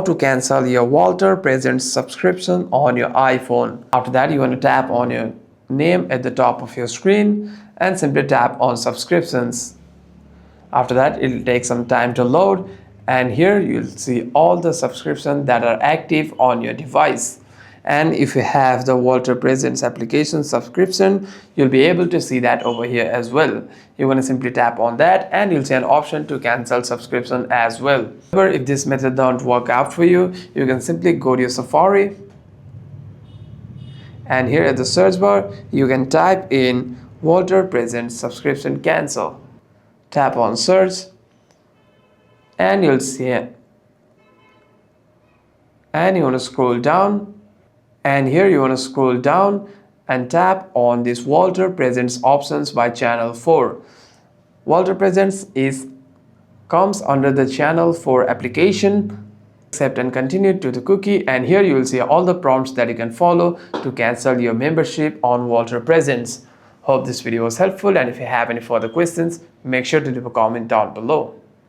to cancel your Walter Presents subscription on your iPhone. After that, you want to tap on your name at the top of your screen and simply tap on subscriptions. After that, it will take some time to load, and here you'll see all the subscriptions that are active on your device. And if you have the Walter Presents application subscription, you'll be able to see that over here as well. You're going to simply tap on that and you'll see an option to cancel subscription as well. However, if this method don't work out for you, you can simply go to your Safari, and here at the search bar you can type in Walter Presents subscription cancel. Tap on search and you'll see it. And you want to scroll down, and here you want to scroll down and tap on this Walter Presents options by channel 4. Walter Presents comes under the channel 4 application. Accept and continue to the cookie, and here you will see all the prompts that you can follow to cancel your membership on Walter Presents. Hope this video was helpful, and if you have any further questions, make sure to leave a comment down below.